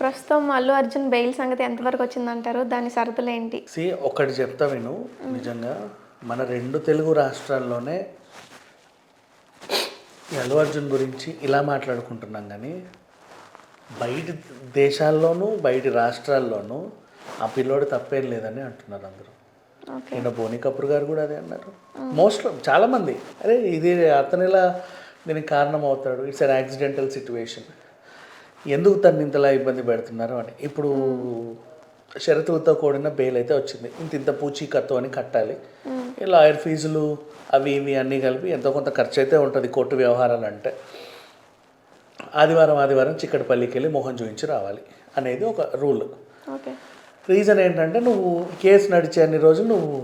ప్రస్తుతం అల్లు అర్జున్ బెయిల్ సంగతి ఎంతవరకు వచ్చిందంటారు? దాని షరతులు ఏంటి? ఒకటి చెప్తా విను. నిజంగా మన 2 తెలుగు రాష్ట్రాల్లోనే ఈ అల్లు అర్జున్ గురించి ఇలా మాట్లాడుకుంటున్నాం, కానీ బయటి దేశాల్లోనూ బయటి రాష్ట్రాల్లోనూ ఆ పిల్లోడు తప్పేం లేదని అంటున్నారు అందరూ. నిన్న బోని కపూర్ గారు కూడా అదే అన్నారు. చాలామంది అరే ఇది అతను ఎలా దీనికి కారణం అవుతాడు, ఇట్స్ అన్ యాక్సిడెంటల్ సిచ్యువేషన్, ఎందుకు తను ఇంతలా ఇబ్బంది పెడుతున్నారు అని. ఇప్పుడు షరతులతో కూడిన బెయిల్ అయితే వచ్చింది. ఇంత పూచీకత్తు అని కట్టాలి, లాయర్ ఫీజులు అవి ఇవి అన్నీ కలిపి ఎంతో కొంత ఖర్చు అయితే ఉంటుంది కోర్టు వ్యవహారాలు అంటే. ఆదివారం చిక్కడపల్లికి వెళ్ళి మొహం చూపించి రావాలి అనేది ఒక రూల్. రీజన్ ఏంటంటే నువ్వు కేసు నడిచే అన్ని రోజులు నువ్వు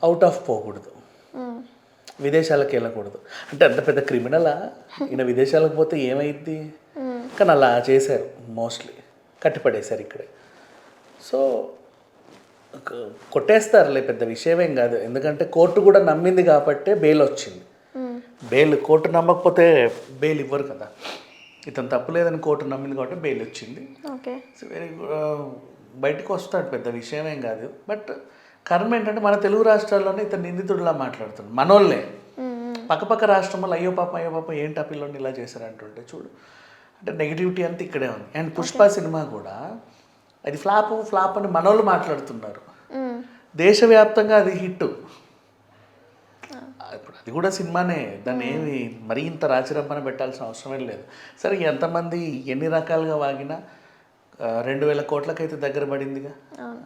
అవుట్ ఆఫ్ పోకూడదు, విదేశాలకు వెళ్ళకూడదు. అంటే అంత పెద్ద క్రిమినలా ఈయన విదేశాలకు పోతే ఏమైద్ది? కానీ అలా చేశారు, మోస్ట్లీ కట్టిపడేశారు ఇక్కడే. సో కొట్టేస్తారులే, పెద్ద విషయమేం కాదు. ఎందుకంటే కోర్టు కూడా నమ్మింది కాబట్టే బెయిల్ వచ్చింది. కోర్టు నమ్మకపోతే బెయిల్ ఇవ్వరు కదా. ఇతను తప్పు లేదని కోర్టు నమ్మింది కాబట్టి బెయిల్ వచ్చింది. సో వెరీ బయటకు వస్తాడు, పెద్ద విషయమేం కాదు. బట్ కర్మ ఏంటంటే మన తెలుగు రాష్ట్రాల్లోనే ఇతను నిందితుడిలా మాట్లాడుతున్నాడు. మనోళ్ళే పక్కపక్క రాష్ట్రం వల్ల అయ్యో పాప ఏంటి ఆ పిల్లని ఇలా చేశారంటుంటే చూడు, అంటే నెగిటివిటీ అంతా ఇక్కడే ఉంది. అండ్ పుష్ప సినిమా కూడా అది ఫ్లాప్ అని మనోళ్ళు మాట్లాడుతున్నారు. దేశవ్యాప్తంగా అది హిట్. ఇప్పుడు అది కూడా సినిమానే, దాన్ని ఏమి మరీ ఇంత రాచిరంపన పెట్టాల్సిన అవసరమే లేదు. సరే ఎంతమంది ఎన్ని రకాలుగా వాగినా 2000 కోట్లకైతే దగ్గర పడిందిగా,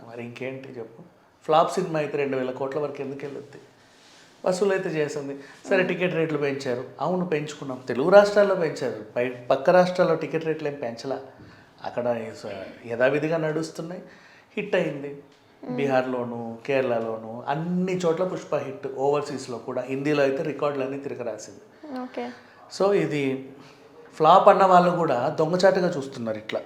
మరి ఇంకేంటి చెప్పు. ఫ్లాప్ సినిమా అయితే 2000 కోట్ల వరకు ఎందుకు వెళ్ళొద్ది? వసూలు అయితే చేస్తుంది. సరే టికెట్ రేట్లు పెంచారు, అవును పెంచుకున్నాం. తెలుగు రాష్ట్రాల్లో పెంచారు, పక్క రాష్ట్రాల్లో టికెట్ రేట్లు ఏం పెంచలా. అక్కడ యథావిధిగా నడుస్తున్నాయి. హిట్ అయింది బీహార్లోను, కేరళలోను, అన్ని చోట్ల పుష్ప హిట్. ఓవర్సీస్లో కూడా హిందీలో అయితే రికార్డులన్నీ తిరగరాసింది. సో ఇది ఫ్లాప్ అన్న వాళ్ళు కూడా దొంగచాటుగా చూస్తున్నారు. ఇట్లా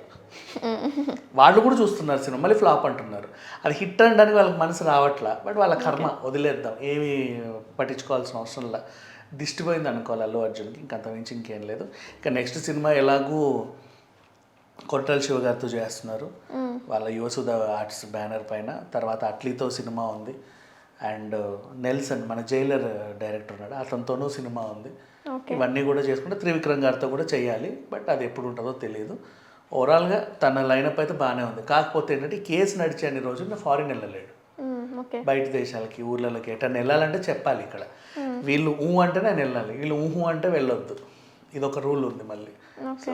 వాళ్ళు కూడా చూస్తున్నారు సినిమా, మళ్ళీ ఫ్లాప్ అంటున్నారు. అది హిట్ అనడానికి వాళ్ళకి మనసు రావట్లా. బట్ వాళ్ళ కర్మ, వదిలేద్దాం, ఏమీ పట్టించుకోవాల్సిన అవసరం లేదు. దిష్టి పోయింది అనుకోవాలి అల్లు అర్జున్కి, ఇంకంత మించి ఇంకేం లేదు. ఇంకా నెక్స్ట్ సినిమా ఎలాగూ కొట్టాల శివ గారితో చేస్తున్నారు, వాళ్ళ యువసుధ ఆర్ట్స్ బ్యానర్ పైన. తర్వాత అట్లీతో సినిమా ఉంది, అండ్ నెల్సన్ మన జైలర్ డైరెక్టర్ ఉన్నాడు, అతనితోనూ సినిమా ఉంది. ఇవన్నీ కూడా చేసుకుంటే త్రివిక్రమ్ గారితో కూడా చేయాలి. బట్ అది ఎప్పుడు ఉంటుందో తెలియదు. ఓవరాల్గా తన లైనప్ అయితే బాగానే ఉంది. కాకపోతే ఏంటంటే కేసు నడిచే అన్ని రోజులు నేను ఫారిన్ వెళ్ళలేడు, బయట దేశాలకి ఊర్లకి ఎటన్నా వెళ్ళాలంటే చెప్పాలి. ఇక్కడ వీళ్ళు అంటే నేను వెళ్ళాలి, వీళ్ళు అంటే వెళ్ళొద్దు. ఇదొక రూల్ ఉంది. మళ్ళీ సో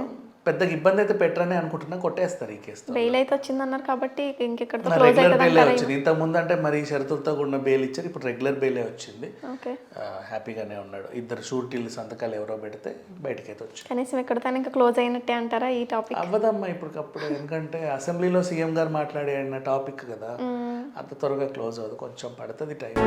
పెద్దగా ఇబ్బంది అయితే పెట్టరని అనుకుంటున్నా, కొట్టేస్తారు ఈ కేసు. బెయిల్ అయితే వచ్చిందన్నారు కాబట్టి రెగ్యులర్ బెయిలే వచ్చింది. ఇంతకుముందు అంటే మరి షరతులతో ఉన్న బెయిల్ ఇచ్చారు, ఇప్పుడు రెగ్యులర్ బెయిలే వచ్చింది. హ్యాపీగానే ఉన్నాడు. 2 షూరిటీలు సంతకాలు ఎవరో పెడితే బయటకైతే వచ్చింది. కనీసం ఎక్కడితో ఇంకా క్లోజ్ అయినట్టే అంటారా ఈ టాపిక్? అవ్వదమ్మా ఇప్పటికప్పుడు, ఎందుకంటే అసెంబ్లీలో సీఎం గారు మాట్లాడే టాపిక్ కదా, అంత త్వరగా క్లోజ్ అవ్వదు, కొంచెం పడుతుంది టైం.